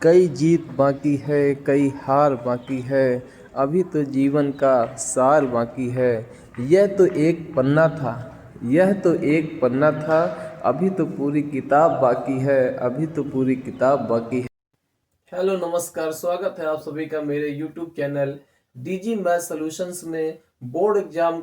कई जीत बाकी है, कई हार बाकी है, अभी तो जीवन का सार बाकी है। यह तो एक पन्ना था, यह तो एक पन्ना था, अभी तो पूरी किताब बाकी है, अभी तो पूरी किताब बाकी है। हेलो नमस्कार, स्वागत है आप सभी का मेरे YouTube channel DG math solutions में। बोर्ड एग्जाम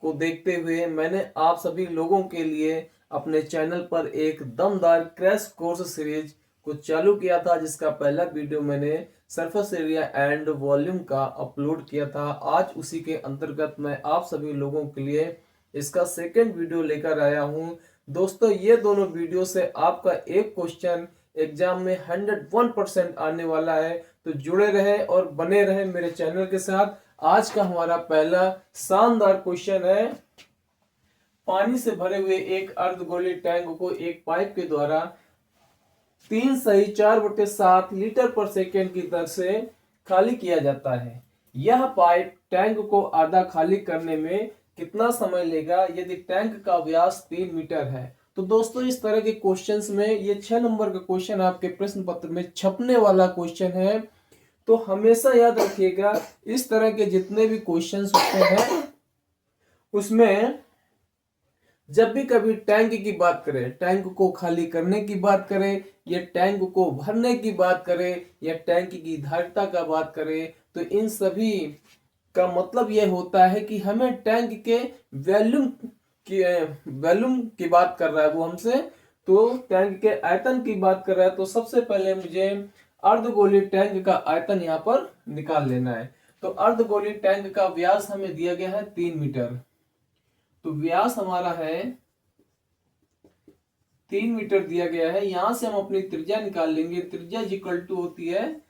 को देखते हुए मैंने आप सभी लोगों के लिए अपने चैनल पर एक दमदार क्रैश कोर्स सीरीज को चालू किया था, जिसका पहला वीडियो मैंने सरफेस एरिया एंड वॉल्यूम का अपलोड किया था। आज उसी के अंतर्गत मैं आप सभी लोगों के लिए इसका सेकंड वीडियो लेकर आया हूं। दोस्तों, ये दोनों वीडियो से आपका एक क्वेश्चन एग्जाम में 101% आने वाला है, तो जुड़े रहे और बने रहे मेरे चैनल के साथ। आज का हमारा पहला शानदार क्वेश्चन है, पानी से भरे हुए एक अर्धगोलीय टैंक को एक पाइप के द्वारा 3/4/7 लीटर पर सेकेंड की दर से खाली किया जाता है। यह पाइप टैंक को आधा खाली करने में कितना समय लेगा यदि टैंक का व्यास 3 मीटर है। तो दोस्तों, इस तरह के क्वेश्चंस में ये 6 नंबर का क्वेश्चन आपके प्रश्न पत्र में छपने वाला क्वेश्चन है। तो हमेशा याद रखिएगा, इस तरह के जितने भी क्वेश्चंस होते हैं उसमें जब भी कभी टैंक की बात करें, टैंक को खाली करने की बात करें, या टैंक को भरने की बात करें, या टैंक की धारिता का बात करें, तो इन सभी का मतलब यह होता है कि हमें टैंक के वॉल्यूम की बात कर रहा है वो हमसे, तो टैंक के आयतन की बात कर रहा है। तो सबसे पहले मुझे अर्धगोलीय टैंक का आयतन यहाँ पर निकाल लेना है। तो अर्धगोलीय टैंक का व्यास हमें दिया गया है 3 मीटर। तो व्यास हमारा है 3 मीटर दिया गया है। यहां से हम अपनी त्रिज्या निकाल लेंगे। त्रिज्या इक्वल टू होती है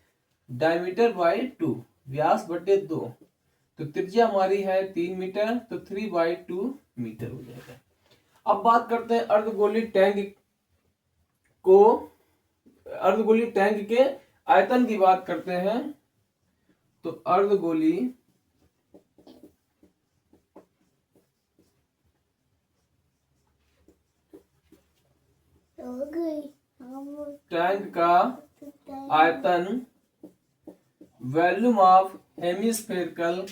डायमीटर बाय 2, व्यास बटे 2। तो त्रिज्या हमारी है 3 मीटर, तो 3/2 मीटर हो जाएगा। अब बात करते हैं अर्धगोलीय टैंक के आयतन की बात करते हैं। तो अर्धगोलीय टैंक का आयतन, volume of hemispherical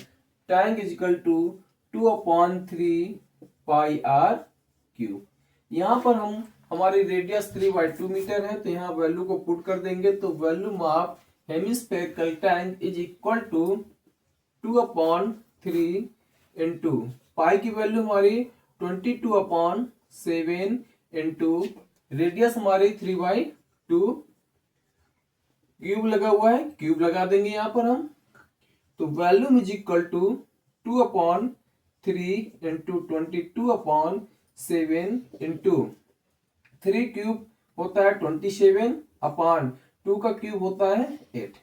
tank is equal to 2/3 pi r cube. यहाँ पर हम हमारी रेडियस 3/2 मीटर है, तो यहाँ वैल्यू को पुट कर देंगे। तो volume of hemispherical tank is equal to 2/3 into pi की वैल्यू हमारी 22/7 इंटू रेडियस हमारी 3/2, क्यूब लगा हुआ है, क्यूब लगा देंगे यहाँ पर हम। तो volume is equal to 2/3 into 22/7 into 3 cube होता है 27 अपॉन 2 का क्यूब होता है 8।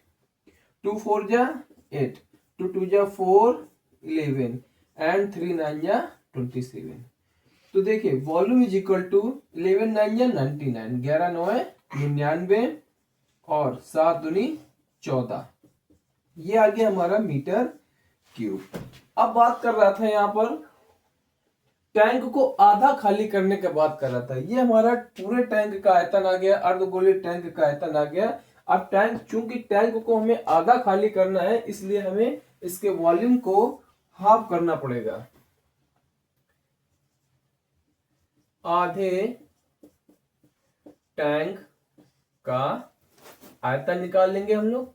2 4 जा 8, 2 2 जा 4 11 एंड 3 9 जा 27। तो देखिए वॉल्यूम इज इक्वल टू 11 9 या 99, 11 9 99 और 7 दूनी 14। ये आ गया हमारा मीटर क्यूब। अब बात कर रहा था यहाँ पर टैंक को आधा खाली करने के बात कर रहा था। ये हमारा पूरे टैंक का आयतन आ गया, अर्धगोलीय टैंक का आयतन आ गया। अब चूंकि टैंक को हमें आधा खाली करना है, इसलिए हमें इसके वॉल्यूम को हाफ करना पड़ेगा। आधे टैंक का आयतन निकाल लेंगे हम लोग।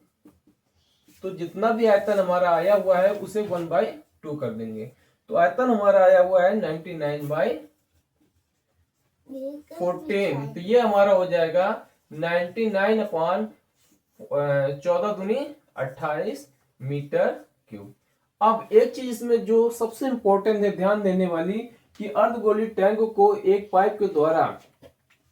तो जितना भी आयतन हमारा आया हुआ है उसे 1/2 कर देंगे। तो आयतन हमारा आया हुआ है 99/14। तो ये हमारा हो जाएगा 99/14 दूनी 28 मीटर क्यूब। अब एक चीज इसमें जो सबसे इंपॉर्टेंट है ध्यान देने वाली, कि अर्धगोलीय टैंक को एक पाइप के द्वारा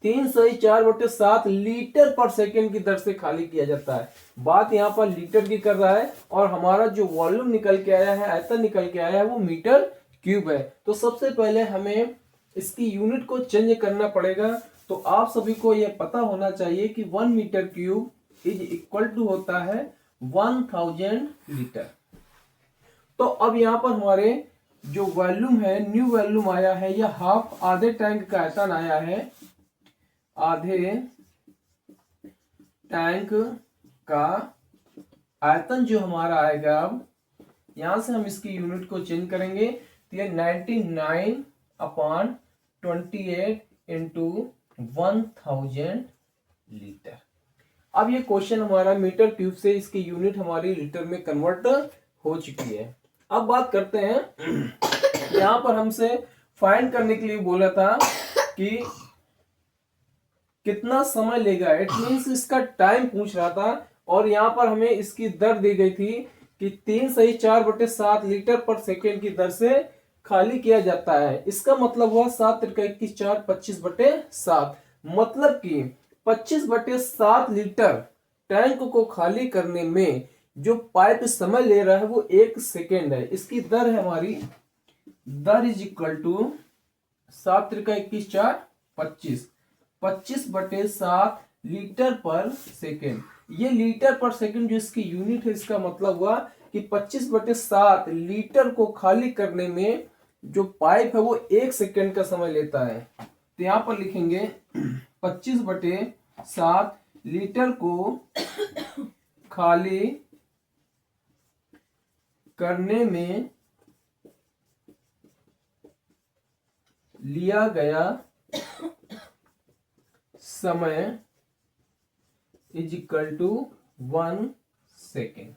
3/4/7 लीटर पर सेकेंड की दर से खाली किया जाता है। बात यहाँ पर लीटर की कर रहा है, और हमारा जो वॉल्यूम निकल के आया है, आयतन निकल के आया है, वो मीटर क्यूब है। तो सबसे पहले हमें इसकी यूनिट को चेंज करना पड़ेगा। तो आप सभी को यह पता होना चाहिए कि 1 metre cube is equal to होता है 1000 लीटर। तो अब यहाँ पर हमारे जो वॉल्यूम है, न्यू वॉल्यूम आया है, या हाफ, आधे टैंक का आयतन आया है, आधे टैंक का आयतन जो हमारा आएगा, अब यहां से हम इसकी यूनिट को चेंज करेंगे, तो ये 99/28 इंटू 1000 लीटर। अब ये क्वेश्चन हमारा मीटर क्यूब से इसकी यूनिट हमारी लीटर में कन्वर्ट हो चुकी है। अब बात करते हैं, यहां पर हमसे फाइंड करने के लिए बोला था कि कितना समय लेगा, इट मींस इसका टाइम पूछ रहा था, और यहां पर हमें इसकी दर दी गई थी कि 3/4/7 लीटर पर सेकेंड की दर से खाली किया जाता है। इसका मतलब हुआ 7×21=4 25/7, मतलब कि 25/7 लीटर टैंक को खाली करने में जो पाइप समय ले रहा है वो 1 सेकेंड है। इसकी दर है हमारी, दर इज इक्वल टू 7×21=4 25, 25/7 लीटर पर सेकेंड। ये लीटर पर सेकेंड जो इसकी यूनिट है, इसका मतलब हुआ कि 25/7 लीटर को खाली करने में जो पाइप है वो 1 सेकेंड का समय लेता है। तो यहां पर लिखेंगे 25/7 लीटर को खाली करने में लिया गया समय इज इक्वल टू 1 सेकेंड।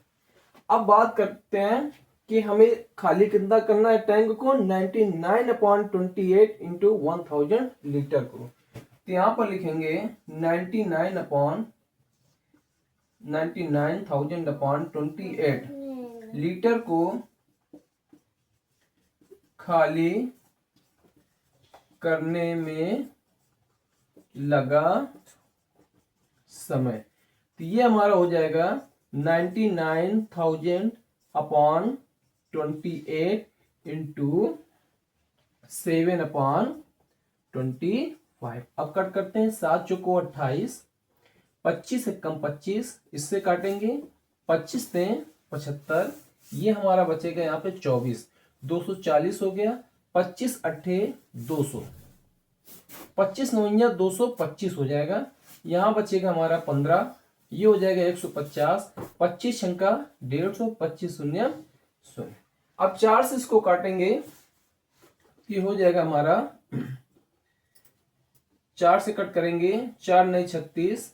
अब बात करते हैं कि हमें खाली कितना करना है टैंक को, 99/28 इंटू 1000 लीटर को। तो यहां पर लिखेंगे 99,000/28 लीटर को खाली करने में लगा समय। तो ये हमारा हो जाएगा 99,000/28 इंटू 7/25। अब कट करते हैं, 7 चौको 28, 25 एकम 25, इससे काटेंगे 25 से 75, ये हमारा बचेगा यहाँ पे 24, 240 हो गया, 25 अट्ठे 200, 25 9 225 हो जाएगा। यहाँ बचेगा हमारा 15, ये हो जाएगा 150, 25 छंका 150, 25 शून्य 0। अब 4 से इसको काटेंगे, ये हो जाएगा हमारा, 4 से कट करेंगे, 4 9 36,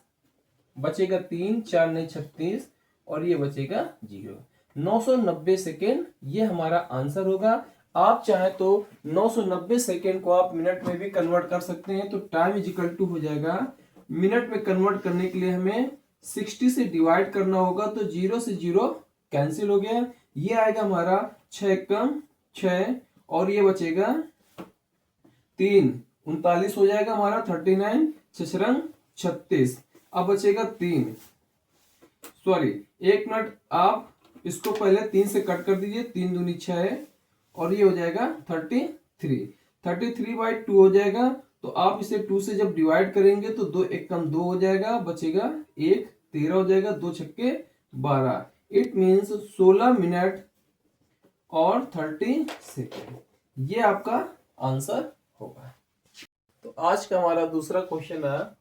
बचेगा 3, 4 9 36, और ये बचेगा 0। 990 सेकेंड ये हमारा आंसर होगा। आप चाहे तो 990 सेकेंड को आप मिनट में भी कन्वर्ट कर सकते हैं। तो टाइम इज इक्वल टू हो जाएगा, मिनट में कन्वर्ट करने के लिए हमें 60 से डिवाइड करना होगा, तो 0 से 0 कैंसिल हो गया, ये आएगा हमारा 6 एकम 6, और ये बचेगा 3, 39 हो जाएगा हमारा, 39 6 36। अब बचेगा 3, सॉरी 1 मिनट, आप इसको पहले 3 से कट कर दीजिए, 3 दूनी 6, और ये हो जाएगा 33/2 हो जाएगा। तो आप इसे 2 से जब डिवाइड करेंगे तो 2 एकम 2 हो जाएगा, बचेगा 1, 13 हो जाएगा, 2 छक्के 12, इट मीन्स 16 मिनट और 30 सेकेंड। ये आपका आंसर होगा। तो आज का हमारा दूसरा क्वेश्चन है,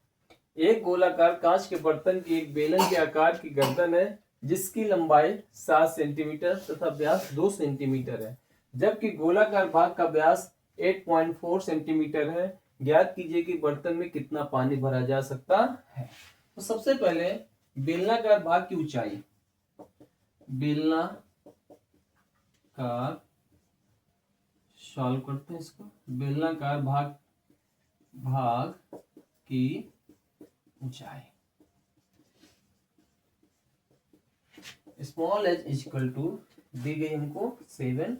एक गोलाकार कांच के बर्तन की एक बेलन के आकार की गर्दन है जिसकी लंबाई 7 सेंटीमीटर तथा व्यास 2 सेंटीमीटर है, जबकि गोलाकार भाग का व्यास 8.4 सेंटीमीटर है। ज्ञात कीजिए कि बर्तन में कितना पानी भरा जा सकता है। तो सबसे पहले बेलनाकार भाग की ऊंचाई, बेलनाकार, सॉल्व करते हैं इसको, बेलनाकार भाग की ऊंचाई small h is equal to दी गई हमको 7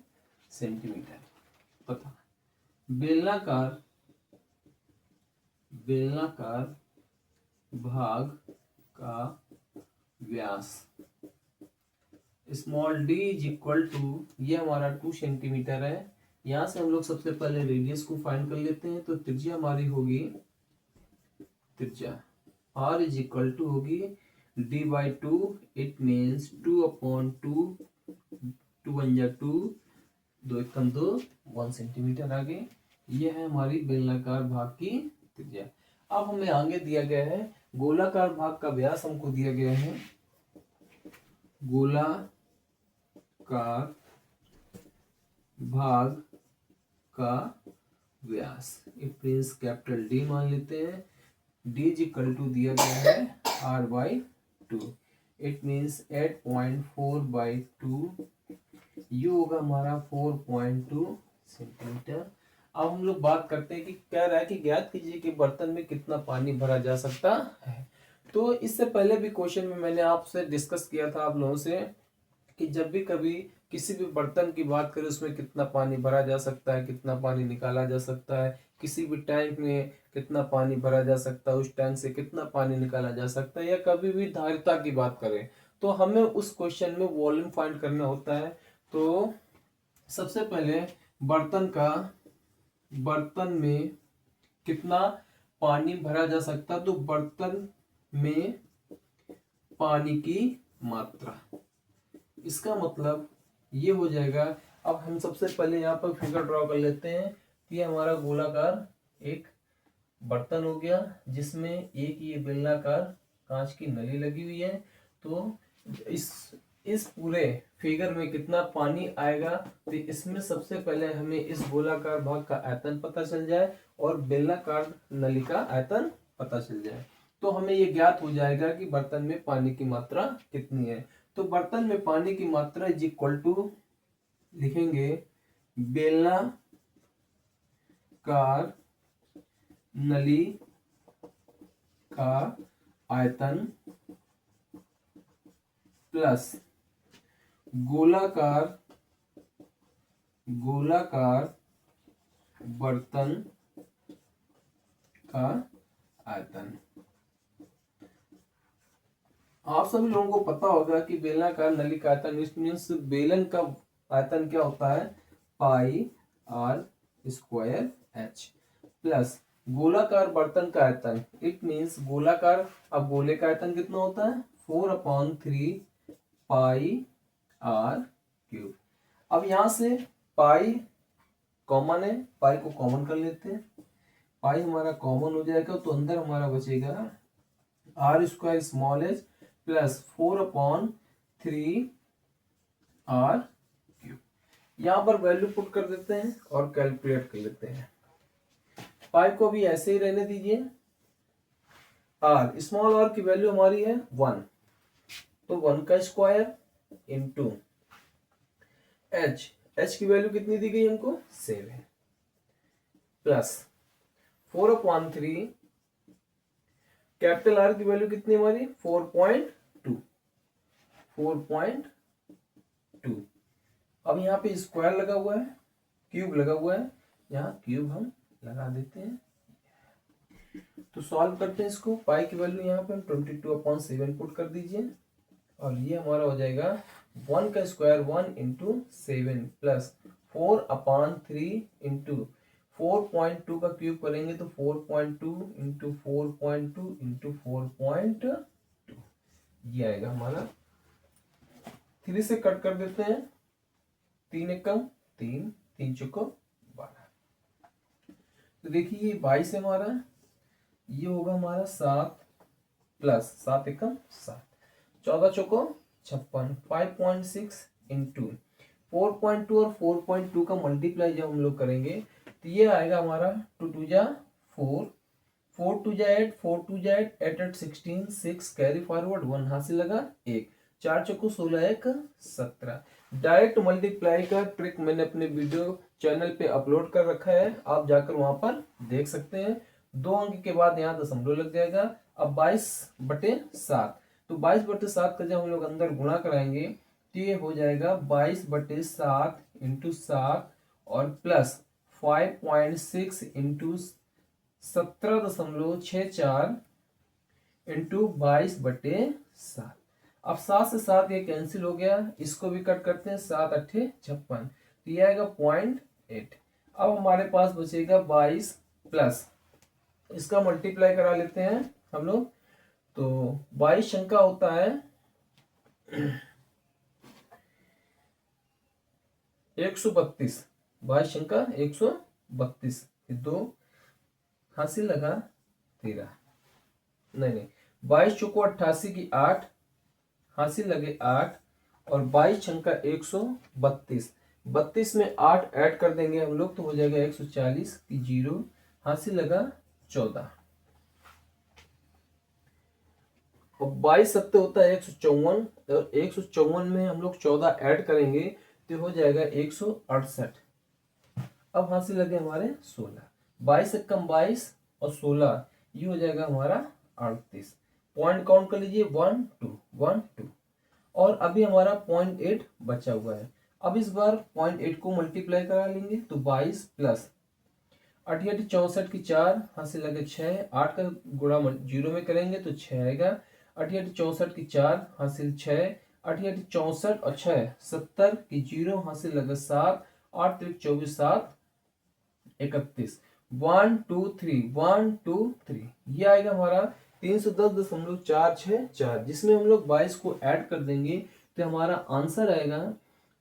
सेंटीमीटर तथा बेलनाकार भाग का व्यास small d is equal to, ये हमारा 2 सेंटीमीटर है। यहां से हम लोग सबसे पहले रेडियस को फाइंड कर लेते हैं। तो त्रिज्या हमारी होगी, त्रिज्या r इज इक्वल टू होगी d/2, it means 2/2, 2 1 2, 2 Ekam 2, 1 centimetre आगे। ये है हमारी बेलनाकार भाग की त्रिज्या। अब हमें आगे दिया गया है गोलाकार भाग का व्यास, हमको दिया गया है गोलाकार भाग का व्यास, इट मीन्स कैपिटल डी मान लेते हैं। डी इज इक्वल टू दिया गया है r/2, इट मीन्स 8.4/2, यू होगा हमारा 4.2 सेंटीमीटर। अब हम लोग बात करते हैं कि कह रहा है कि ज्ञात कीजिए कि बर्तन में कितना पानी भरा जा सकता है। तो इससे पहले भी क्वेश्चन में मैंने आपसे डिस्कस किया था आप लोगों से कि जब भी कभी किसी भी बर्तन की बात करें उसमें कितना पानी भरा जा सकता है, कितना पानी निकाला जा सकता है, किसी भी टैंक में कितना पानी भरा जा सकता है, उस टैंक से कितना पानी निकाला जा सकता है, या कभी भी धारिता की बात करें तो हमें उस क्वेश्चन में वॉल्यूम फाइंड करना होता है। तो सबसे पहले बर्तन में कितना पानी भरा जा सकता है, तो बर्तन में पानी की मात्रा, इसका मतलब ये हो जाएगा। अब हम सबसे पहले यहाँ पर फिगर ड्रॉ कर लेते हैं कि हमारा गोलाकार एक बर्तन हो गया जिसमें एक ये बेलनाकार कांच की नली लगी हुई है। तो इस पूरे फिगर में कितना पानी आएगा, तो इसमें सबसे पहले हमें इस गोलाकार भाग का आयतन पता चल जाए और बेलनाकार नली का आयतन पता चल जाए, तो हमें ये ज्ञात हो जाएगा कि बर्तन में पानी की मात्रा कितनी है। तो बर्तन में पानी की मात्रा इज इक्वल टू लिखेंगे बेलनाकार नली का आयतन प्लस गोलाकार बर्तन का आयतन। आप सभी लोगों को पता होगा कि बेलनाकार नली का आयतन मीन्स बेलन का आयतन क्या होता है, pi r square h, plus गोलाकार बर्तन का आयतन, इट मीन्स गोलाकार, अब गोले का आयतन कितना होता है 4/3 पाई r क्यूब। अब यहां से पाई कॉमन है, पाई को कॉमन कर लेते हैं, पाई हमारा कॉमन हो जाएगा तो अंदर हमारा बचेगा r square small h plus 4/3 r cube. यहां पर वैल्यू पुट कर देते हैं और कैलकुलेट कर लेते हैं। पाई को भी ऐसे ही रहने दीजिए। r स्मॉल r की वैल्यू हमारी है 1, तो 1 का स्क्वायर इंटू h की वैल्यू कितनी दी गई हमको 7, प्लस 4/3 कैपिटल R की वैल्यू कितनी हमारी 4.2। अब यहाँ पे स्क्वायर लगा हुआ है, क्यूब लगा हुआ है, यहाँ क्यूब हम लगा देते हैं। तो सॉल्व करते हैं इसको। पाई की वैल्यू यहाँ पे हम 22/7 पुट कर दीजिए और ये हमारा हो जाएगा 1 का स्क्वायर 1 इंटू 7 प्लस 4/3 इंटू 4.2 का क्यूब करेंगे तो 4.2 इंटू 4.2 इंटू 4.2 ये आएगा हमारा। 3 से कट कर देते हैं, 3 एकम 3, 3 चौको 12। तो देखिए ये 22 है हमारा, ये होगा हमारा 7 प्लस 7 एकम 7, 14 चौको 56, 5.6 इंटू 4.2 और 4.2 का मल्टीप्लाई जब हम लोग करेंगे तो ये आएगा हमारा 2 2 जा 4, 4 2 जा 8, 4 2 जा 8, 8 8 16, 6 कैरी फॉरवर्ड 1 हाथ से लगा 1, 4 चौको 16 1 17। डायरेक्ट मल्टीप्लाई का ट्रिक मैंने अपने वीडियो चैनल पे अपलोड कर रखा है, आप जाकर वहां पर देख सकते हैं। 2 अंक के बाद यहाँ दशमलव लग जाएगा। अब 22/7, तो 22/7 का जब हम लोग अंदर गुणा कराएंगे तो ये हो जाएगा 22/7 इंटू 7 और प्लस 5.6 इंटू 17.64 इंटू 22/7। अब 7 से 7 ये कैंसिल हो गया, इसको भी कट करते हैं, 7 8 56, तो ये आएगा 0.8। अब हमारे पास बचेगा 22 प्लस इसका मल्टीप्लाई करा लेते हैं हम लोग, तो 22 शंका होता है 132, 22 शंका 132, 2 हासिल लगा 13, नहीं 22 चौको 88 की 8 हासिल लगे 8, और 22×132, 32 में 8 ऐड कर देंगे हम लोग तो हो जाएगा 140 की 0 हासिल लगा 14, और 22 सत्ते होता है 154, और 154 में हम लोग 14 ऐड करेंगे तो हो जाएगा 168। अब हासिल लगे हमारे 16, 22 से कम 22 और 16 ये हो जाएगा हमारा 38। पॉइंट काउंट कर लीजिए 1 2 1 2, और अभी हमारा 0.8 बचा हुआ है। अब इस बार 0.8 को मल्टीप्लाई करा लेंगे तो 22 प्लस 88 64 की 4 हासिल लगे 6, 8 का गुणा 0 में करेंगे तो 6 आएगा। 88 64 की 4 हासिल 6, 88 64 और 6 70 की 0 हासिल लगे 7, 8 3 24 7 31, 1 2 3 1 2 3 ये आएगा हमारा 310.464, जिसमें हम लोग 22 को ऐड कर देंगे तो हमारा आंसर आएगा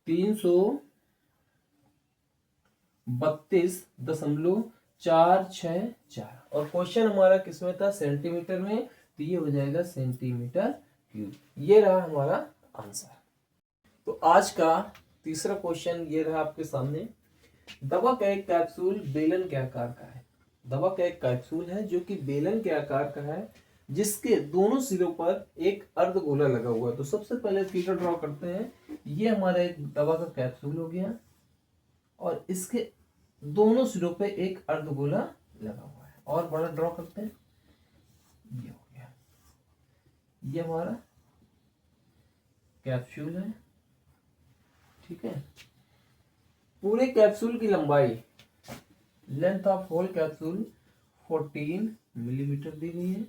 332.464, और क्वेश्चन हमारा किसमें था, सेंटीमीटर में, तो ये हो जाएगा सेंटीमीटर क्यूब। ये रहा हमारा आंसर। तो आज का तीसरा क्वेश्चन ये रहा आपके सामने। दवा का एक कैप्सूल बेलन के आकार का है। दवा का एक कैप्सूल है जो कि बेलन के आकार का है, जिसके दोनों सिरों पर एक अर्धगोला लगा हुआ है। तो सबसे पहले फिगर ड्रॉ करते हैं। ये हमारा एक दवा का कैप्सूल हो गया और इसके दोनों सिरों पे एक अर्धगोला लगा हुआ है। और बड़ा ड्रॉ करते हैं, ये हो गया, ये हमारा कैप्सूल है। ठीक है, पूरे कैप्सूल की लंबाई, length of whole capsule 14 millimetre दी गई है,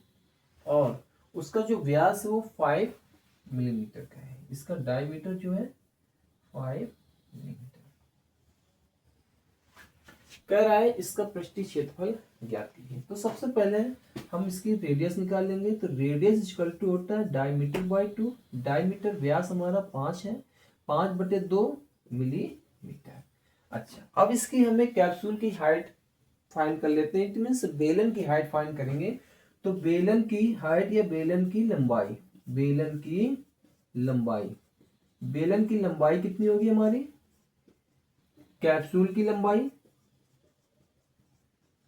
और उसका जो व्यास है वो 5 मिलीमीटर का है। इसका डायमीटर जो है 5 मिलीमीटर। कह रहा है इसका पृष्ठीय क्षेत्रफल ज्ञात कीजिए। तो सबसे पहले हम इसकी रेडियस निकाल लेंगे। तो रेडियस इक्वल टू होता है डायमीटर बाई 2। डायमीटर व्यास हमारा 5 है, 5/2 मिलीमीटर। अच्छा, अब इसकी हमें कैप्सूल की हाइट फाइंड कर लेते हैं। इट मीन्स बेलन की हाइट फाइंड करेंगे। तो बेलन की हाइट या बेलन की लंबाई, बेलन की लंबाई, बेलन की लंबाई कितनी होगी हमारी, कैप्सूल की लंबाई,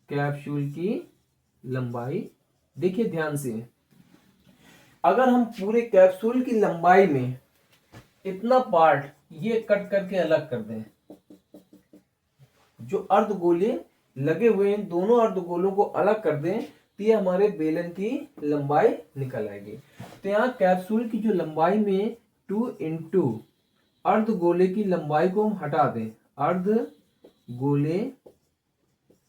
कैप्सूल की लंबाई। देखिए ध्यान से, अगर हम पूरे कैप्सूल की लंबाई में इतना पार्ट ये कट करके अलग कर दें, जो अर्धगोले लगे हुए हैं दोनों अर्धगोलों को अलग कर दें, तो ये हमारे बेलन की लंबाई निकल आएगी। तो यहाँ कैप्सूल की जो लंबाई में 2 इंटू अर्धगोले की लंबाई को हम हटा दें, अर्धगोले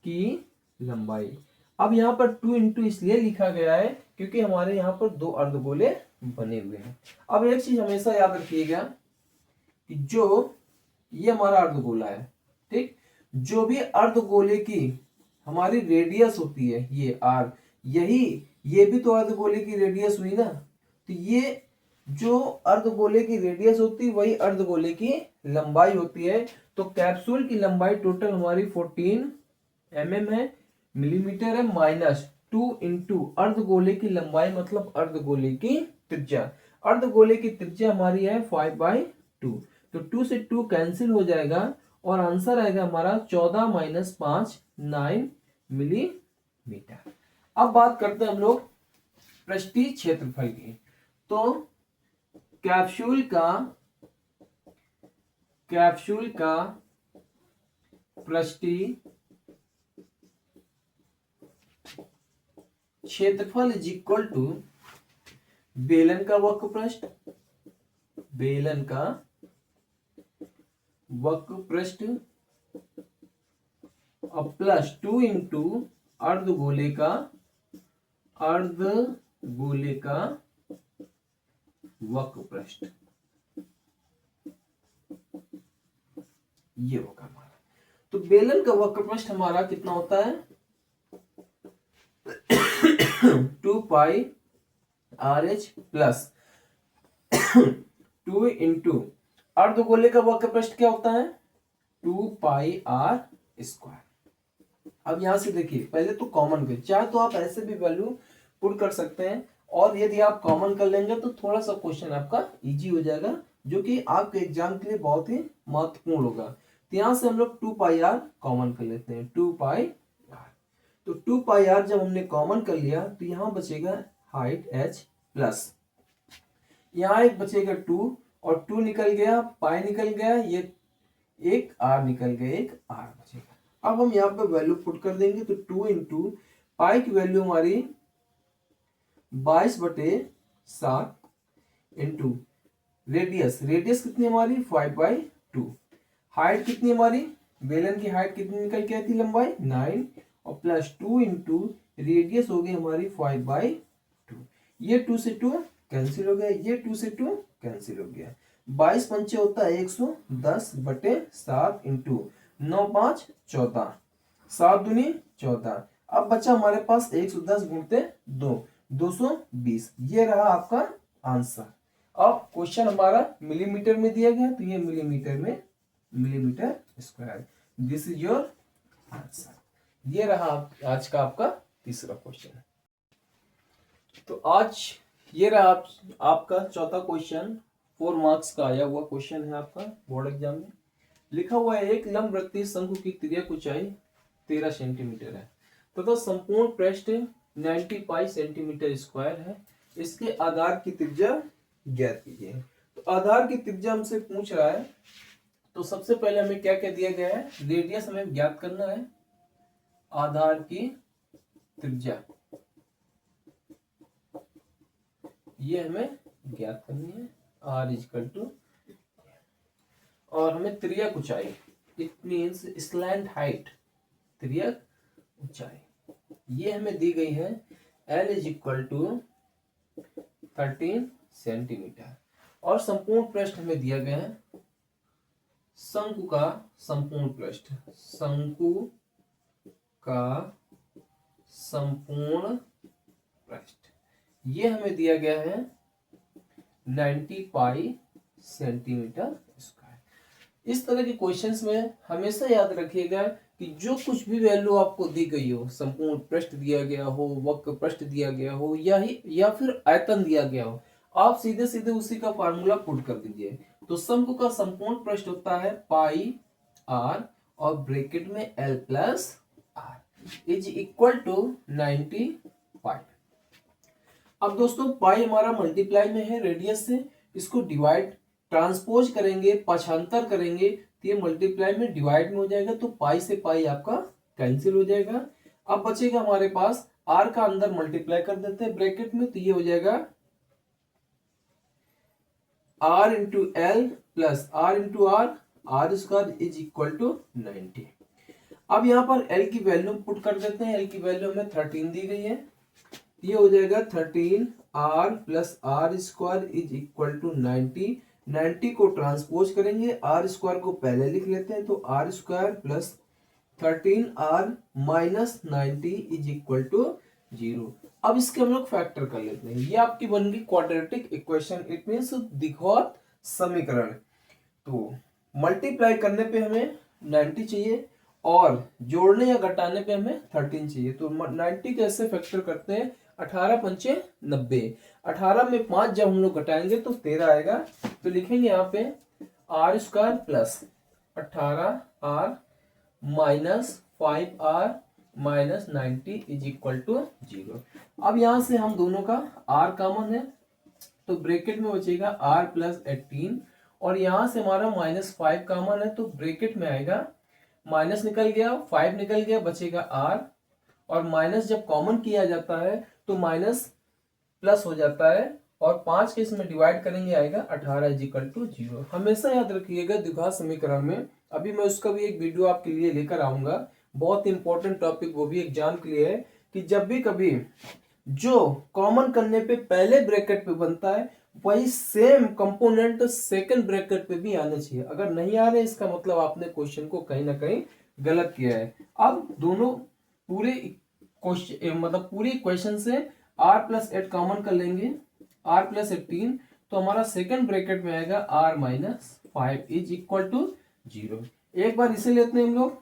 की लंबाई। अब यहाँ पर 2 इंटू इसलिए लिखा गया है क्योंकि हमारे यहाँ पर 2 अर्धगोले बने हुए हैं। अब एक चीज हमेशा याद रखिएगा कि जो ये हमारा अर्धगोला है, ठीक, जो भी अर्धगोले की हमारी रेडियस होती है, ये आर, यही ये भी तो अर्धगोले की रेडियस हुई ना। तो ये जो अर्धगोले की रेडियस होती है वही अर्धगोले की लंबाई होती है। तो कैप्सूल की लंबाई टोटल हमारी 14 mm है, मिलीमीटर है, माइनस 2 इंटू अर्धगोले की लंबाई मतलब अर्धगोले की त्रिज्या। अर्धगोले की त्रिज्या हमारी है 5/2। तो 2 से 2 कैंसिल हो जाएगा और आंसर आएगा हमारा 14 - 5 9 मिलीमीटर। अब बात करते हैं हम लोग पृष्ठीय क्षेत्रफल की। तो कैप्सूल का पृष्ठीय क्षेत्रफल इज इक्वल टू बेलन का वक्रपृष्ठ, बेलन का वक्रपृष्ठ और प्लस 2 इंटू अर्धगोले का वक्रपृष्ठ। ये होगा हमारा। तो बेलन का वक्रपृष्ठ हमारा कितना होता है 2πRh प्लस 2 इंटू अर्धगोले का वक्रपृष्ठ क्या होता है 2πr²। अब यहां से देखिए, पहले तो कॉमन कर, चाहे तो आप ऐसे भी वैल्यू पुट कर सकते हैं, और यदि आप कॉमन कर लेंगे तो थोड़ा सा क्वेश्चन आपका इजी हो जाएगा, जो कि आपके एग्जाम के लिए बहुत ही महत्वपूर्ण होगा। तो यहाँ से हम लोग 2πr कॉमन कर लेते हैं, 2πr। तो 2πr जब हमने कॉमन कर लिया तो यहाँ बचेगा हाइट h प्लस यहाँ एक बचेगा 2 और 2 निकल गया, पाई निकल गया, ये एक r निकल गया, एक r बचेगा। अब हम यहाँ पे वैल्यू पुट कर देंगे तो 2 इंटू पाई की वैल्यू हमारी 22/7 इंटू रेडियस, रेडियस कितनी हमारी 5/2, हाइट कितनी हमारी, बेलन की हाइट कितनी निकल के आई थी, लंबाई 9 और प्लस 2 इंटू रेडियस हो गई हमारी 5/2। ये 2 से 2 कैंसिल हो गया, ये 2 से 2 कैंसिल हो गया। 22 पंचे होता है 110/7 इंटू 9 5 14, 7 दूनी 14। अब बचा हमारे पास 110 गुणते 2, 220। ये रहा आपका आंसर। अब क्वेश्चन हमारा मिलीमीटर में दिया गया तो ये मिलीमीटर में, millimetre square. This is your answer. ये रहा आज का आपका तीसरा क्वेश्चन। तो आज ये रहा आपका चौथा क्वेश्चन, 4 मार्क्स का आया हुआ क्वेश्चन है आपका बोर्ड एग्जाम में। लिखा हुआ है एक लंबवृत्तीय शंकु की तिर्यक ऊंचाई 13 सेंटीमीटर है तथा संपूर्ण पृष्ठ 95 सेंटीमीटर स्क्वायर है। इसके आधार की त्रिज्या ज्ञात कीजिए। तो आधार की त्रिज्या हमसे पूछ रहा है, तो सबसे पहले हमें क्या क्या दिया गया है, रेडियस हमें ज्ञात करना है। आधार की त्रिज्या ये हमें ज्ञात करनी है, r इक्वल टू, और हमें तिर्यक ऊंचाई, इट मींस स्लैंट हाइट, तिर्यक ऊंचाई ये हमें दी गई है, l is equal to 13 centimetre. और संपूर्ण पृष्ठ हमें दिया गया है, शंकु का संपूर्ण पृष्ठ, शंकु का संपूर्ण पृष्ठ ये हमें दिया गया है 95 सेंटीमीटर स्क्वायर। इस तरह के क्वेश्चंस में हमेशा याद रखिएगा कि जो कुछ भी वैल्यू आपको दी गई हो, संपूर्ण पृष्ठ दिया गया हो, वक्र पृष्ठ दिया गया हो, या फिर आयतन दिया गया हो, आप सीधे सीधे उसी का फार्मूला पुट कर दीजिए। तो शंकु का संपूर्ण पृष्ठ होता है पाई r और ब्रैकेट में l plus r is equal to 95। अब दोस्तों पाई हमारा मल्टीप्लाई में है रेडियस से, इसको डिवाइड ट्रांसपोज करेंगे, पक्षांतर करेंगे तो ये मल्टीप्लाई में डिवाइड में हो जाएगा, तो पाई से पाई आपका कैंसिल हो जाएगा। अब बचेगा हमारे पास r का अंदर मल्टीप्लाई कर देते हैं ब्रैकेट में, तो ये हो जाएगा r into l plus r into r square is equal to 90। अब यहाँ पर l की वैल्यू पुट कर देते हैं, l की वैल्यू हमें 13 दी गई है, ये हो जाएगा 13r plus r square is equal to 90। 90 को ट्रांसपोज करेंगे, r स्क्वायर को पहले लिख लेते हैं, तो r square plus 13r minus 90 is equal to 0। अब इसके हम लोग फैक्टर कर लेते हैं, ये आपकी बन गई क्वाड्रेटिक इक्वेशन, इट मींस द्विघात समीकरण। तो मल्टीप्लाई करने पे हमें 90 चाहिए और जोड़ने या घटाने पे हमें 13 चाहिए। तो 90 कैसे फैक्टर करते हैं, 18 पंचे 90, 18 में 5 जब हम लोग घटाएंगे तो 13 आएगा। तो लिखेंगे यहाँ पे r square plus 18r minus 5r minus 90 is equal to 0। अब यहां से हम दोनों का r कॉमन है, तो ब्रैकेट में बचेगा r प्लस 18 और यहां से हमारा माइनस 5 कॉमन है, तो ब्रैकेट में आएगा, माइनस निकल गया 5 निकल गया, बचेगा r, और माइनस जब कॉमन किया जाता है तो माइनस प्लस हो जाता है, और 5 के इसमें डिवाइड करेंगे आएगा 18 इज इक्वल टू 0। हमेशा याद रखिएगा द्विघात समीकरण में, अभी मैं उसका भी एक वीडियो आपके लिए लेकर आऊंगा, बहुत इंपॉर्टेंट टॉपिक वो भी एग्जाम के लिए है, कि जब भी कभी जो कॉमन करने पे पहले ब्रैकेट पे बनता है वही सेम कंपोनेंट सेकंड ब्रैकेट पे भी आने चाहिए। अगर नहीं आ रहे इसका मतलब आपने क्वेश्चन को कहीं ना कहीं गलत किया है। अब दोनों पूरे क्वेश्चन मतलब पूरी क्वेश्चन से r प्लस 8 कॉमन कर लेंगे, r प्लस 18, तो हमारा सेकंड ब्रैकेट में आएगा r minus 5 is equal to 0। एक बार इसे लेते हैं हम लोग,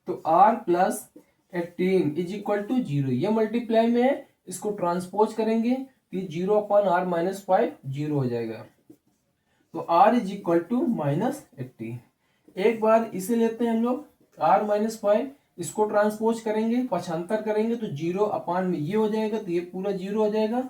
तो r plus 18 is equal to 0, ये मल्टीप्लाई में है, इसको ट्रांसपोज करेंगे तो 0 अपन r माइनस 5 0 हो जाएगा। तो r इज इक्वल टू -80। एक बार इसे लेते हैं हम लोग r-5, इसको ट्रांसपोज करेंगे, पक्षांतर करेंगे तो 0 अपान में ये हो जाएगा, तो ये पूरा 0 हो जाएगा,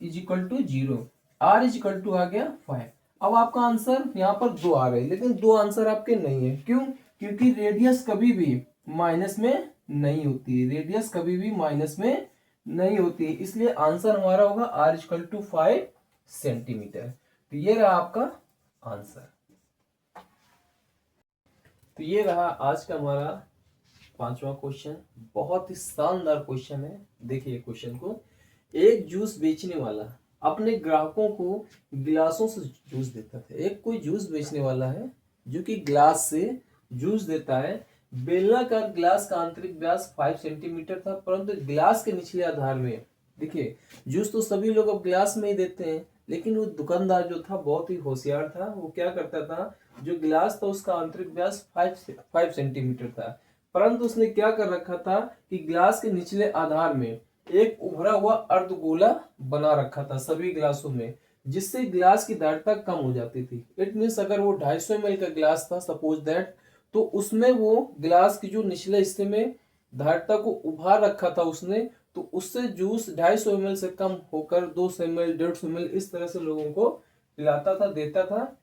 is equal to 0। r is equal to आ गया 5। अब आपका आंसर यहाँ पर 2 आ रहे हैं, लेकिन 2 आंसर आपके नहीं है। क्यों? क्योंकि रेडियस कभी भी माइनस में नहीं होती है, रेडियस कभी भी माइनस में नहीं होती है, इसलिए आंसर हमारा होगा r is equal to 5 centimetre. तो ये रहा आपका आंसर। तो ये रहा आज का हमारा 5वां क्वेश्चन। बहुत ही शानदार क्वेश्चन है। देखिए क्वेश्चन को, एक जूस बेचने वाला अपने ग्राहकों को गिलासों से जूस देता था। एक कोई जूस बेचने वाला है जो कि ग्लास से जूस देता है। बेलनाकार ग्लास का आंतरिक व्यास 5 सेंटीमीटर था, परंतु ग्लास के निचले आधार में, देखिए जूस तो सभी लोग अब ग्लास में ही देते हैं, लेकिन वो दुकानदार जो था बहुत ही होशियार था। वो क्या करता था, जो गिलास था उसका आंतरिक व्यास 5 सेंटीमीटर था, परंतु उसने क्या कर रखा था कि ग्लास के निचले आधार में एक उभरा हुआ अर्धगोला बना रखा था सभी ग्लासों में, जिससे ग्लास की धारिता कम हो जाती थी। इट मीन्स अगर वो 250 ml का ग्लास था सपोज दैट, तो उसमें वो ग्लास की जो निचले हिस्से में धारिता को उभार रखा था उसने, तो उससे जूस 250 ml से कम होकर 200 ml 150 ml इस तरह से लोगों को पिलाता था, देता था।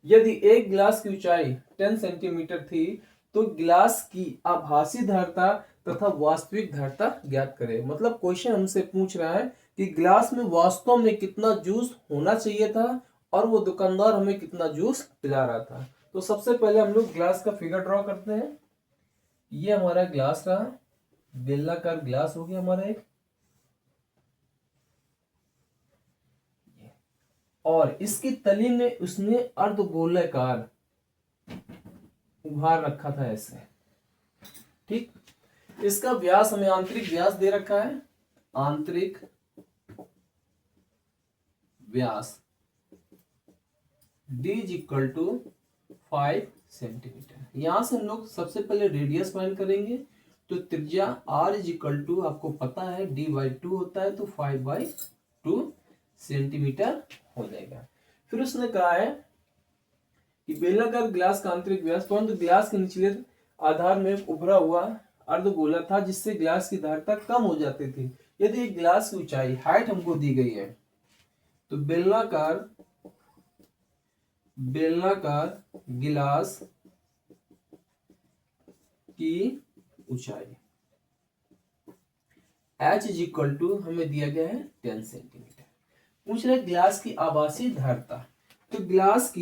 यदि एक गिलास की ऊंचाई 10 सेंटीमीटर थी तो गिलास की आभासी धारिता तथा वास्तविक धारिता ज्ञात करें। मतलब क्वेश्चन हमसे पूछ रहा है कि गिलास में वास्तव में कितना जूस होना चाहिए था और वो दुकानदार हमें कितना जूस पिला रहा था। तो सबसे पहले हम लोग ग्लास का फिगर ड्रॉ करते हैं। ये हमारा ग्लास रहा, बेलनाकार ग्लास हो गया हमारा एक, और इसकी तली में उसने अर्धगोलाकार उभार रखा था ऐसे। ठीक, इसका व्यास हमें आंतरिक व्यास दे रखा है, आंतरिक व्यास d is equal to 5 centimetre. यहां से हम लोग सबसे पहले रेडियस फाइंड करेंगे। तो त्रिज्या r इज इक्वल टू आपको पता है d/2 होता है, तो 5/2 सेंटीमीटर हो जाएगा। फिर उसने कहा है कि बेलनाकार ग्लास का आंतरिक व्यास, परंतु ग्लास के निचले आधार में उभरा हुआ अर्धगोला था जिससे ग्लास की धारिता कम हो जाती थी। यदि एक ग्लास की ऊंचाई, हाइट हमको दी गई है, तो बेलनाकार गिलास की ऊंचाई h इज इक्वल टू हमें दिया गया है 10 सेंटीमीटर। पूछ रहे ग्लास की आभासी धारिता। तो ग्लास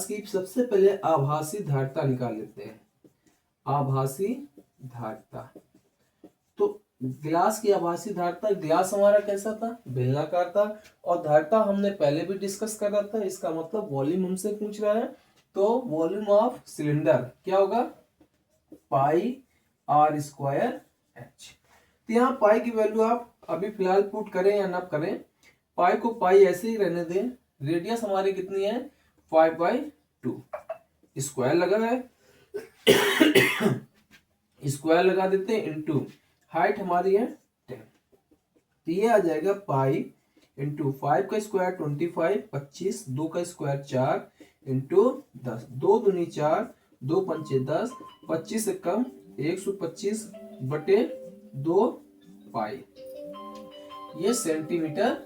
की सबसे पहले आभासी धारिता निकाल लेते हैं। आभासी धारिता, तो ग्लास की आभासी धारिता, ग्लास हमारा कैसा था, बेलनाकार था, और धारिता हमने पहले भी डिस्कस कर रहा था। इसका मतलब वॉल्यूम हमसे पूछ रहा है, तो वॉल्यूम ऑफ सिलेंडर क्या होगा, पाई r स्क्वायर h। तो यहाँ पाई की वैल्यू आप अभी फिलहाल पुट करें या ना करें, पाई को पाई ऐसे ही रहने दें। रेडियस हमारी कितनी है, 5/2, स्क्वायर लगा है स्क्वायर लगा देते हैं, इंटू हाइट हमारी है 10, तो ये आ जाएगा पाई इंटू 5 का स्क्वायर 25, 25, 2 का स्क्वायर 4 इंटू 10, 2 दूनी 4, 2 पंचे 10, 25 से कम 125/2 पाई, ये सेंटीमीटर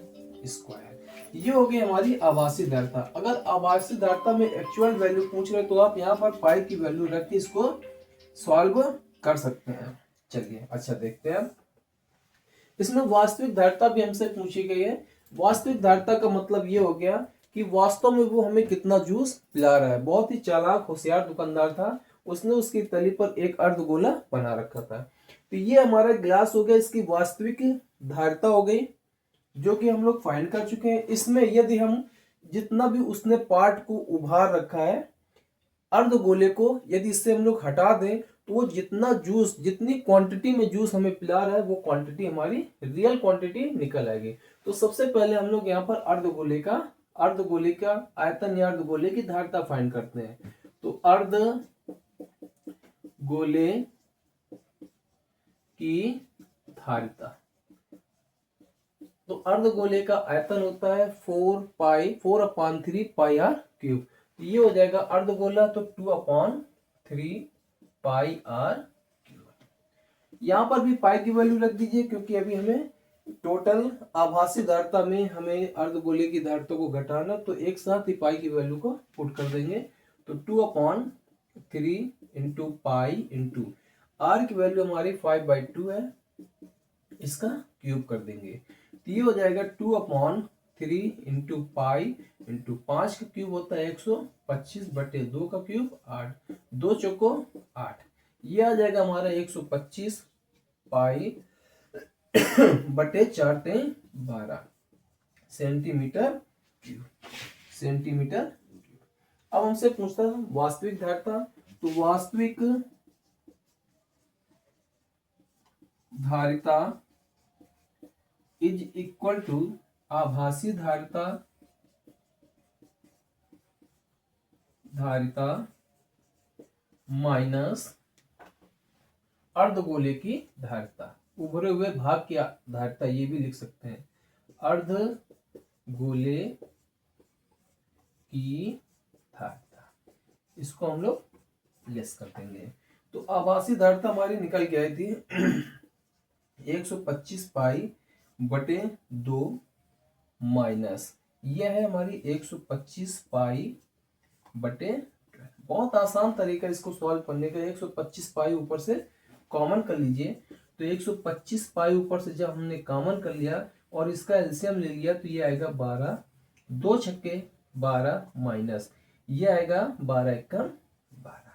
स्क्वायर। ये हो गई हमारी आभासी धारिता। अगर आभासी धारिता में एक्चुअल वैल्यू पूछ रहे तो आप यहाँ पर पाई की वैल्यू रख के इसको सॉल्व कर सकते हैं। चलिए अच्छा देखते हैं। इसमें वास्तविक धारिता भी हमसे पूछी गई है। वास्तविक धारिता का मतलब ये हो गया कि वास्तव में वो हमें कितना जूस पिला रहा है। बहुत ही चालाक होशियार दुकानदार था, उसने उसकी तली पर एक अर्धगोला बना रखा था। तो ये हमारा ग्लास हो गया, इसकी वास्तविक धारिता हो गई जो कि हम लोग फाइंड कर चुके हैं। इसमें यदि हम जितना भी उसने पार्ट को उभार रखा है अर्धगोले को, यदि इससे हम लोग हटा दें तो वो जितना जूस, जितनी क्वांटिटी में जूस हमें पिला रहा है वो क्वांटिटी हमारी रियल क्वांटिटी निकल आएगी। तो सबसे पहले हम लोग यहाँ पर अर्धगोले का आयतन या अर्धगोले की धारिता फाइंड करते हैं। तो अर्धगोले की धारिता, तो अर्धगोले का आयतन होता है 4/3 पाई r क्यूब। ये हो जाएगा अर्धगोला, तो 2/3 पाई r। यहाँ पर भी पाई की वैल्यू रख दीजिए, क्योंकि अभी हमें टोटल आभासी धारिता में हमें अर्धगोले की धारिता को घटाना, तो एक साथ ही पाई की वैल्यू को पुट कर देंगे। तो 2/3 इंटू पाई इंटू आर की वैल्यू हमारी 5/2 है, इसका क्यूब कर देंगे। तो ये हो जाएगा 2/3 इंटू पाई इंटू 5 का क्यूब होता है 125/2 का क्यूब 8, 2 चौको 8। ये आ जाएगा हमारा 125 पाई बटे 4×12 सेंटीमीटर क्यूब। Centimetre cube. अब हमसे पूछता है वास्तविक धारिता, तो वास्तविक धारिता इज इक्वल टू आभासी धारिता माइनस अर्धगोले की धारिता। उभरे हुए भाग की धारिता, ये भी लिख सकते हैं, अर्धगोले की धारिता। इसको हम लोग लेस कर देंगे। तो आभासी धारिता हमारी निकल के आई थी 125 पाई बटे 2 माइनस, यह है हमारी 125 पाई बटे। बहुत आसान तरीका इसको सॉल्व करने का। 125 पाई ऊपर से कॉमन कर लीजिए, तो 125 पाई ऊपर से जब हमने कॉमन कर लिया और इसका एलसीएम ले लिया, तो ये आएगा 12, 2 छक्के 12 माइनस ये आएगा 12×1=12।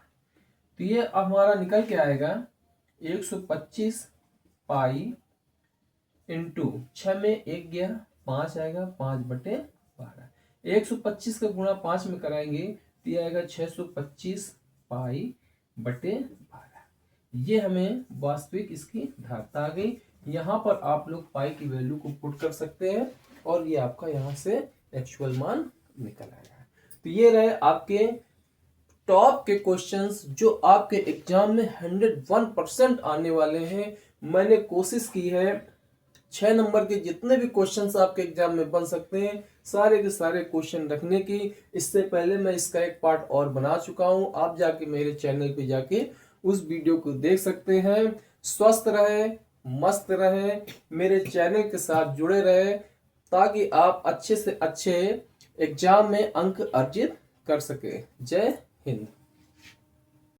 तो ये हमारा निकल के आएगा 125 पाई इंटू 6 में 1 गया 5 आएगा 5/12। 125 का गुणा 5 में कराएंगे तो ये आएगा 625 पाई बटे 12। ये हमें वास्तविक इसकी धारिता आ गई। यहाँ पर आप लोग पाई की वैल्यू को पुट कर सकते हैं और ये आपका यहाँ से एक्चुअल मान निकल आएगा। तो ये रहे आपके टॉप के क्वेश्चंस जो आपके एग्जाम में 101% आने वाले हैं। मैंने कोशिश की है 6 नंबर के जितने भी क्वेश्चंस आपके एग्जाम में बन सकते हैं सारे के सारे क्वेश्चन रखने की। इससे पहले मैं इसका एक पार्ट और बना चुका हूं, आप जाके मेरे चैनल पे जाके उस वीडियो को देख सकते हैं। स्वस्थ रहे, मस्त रहे, मेरे चैनल के साथ जुड़े रहे, ताकि आप अच्छे से अच्छे एग्जाम में अंक अर्जित कर सके। जय हिंद।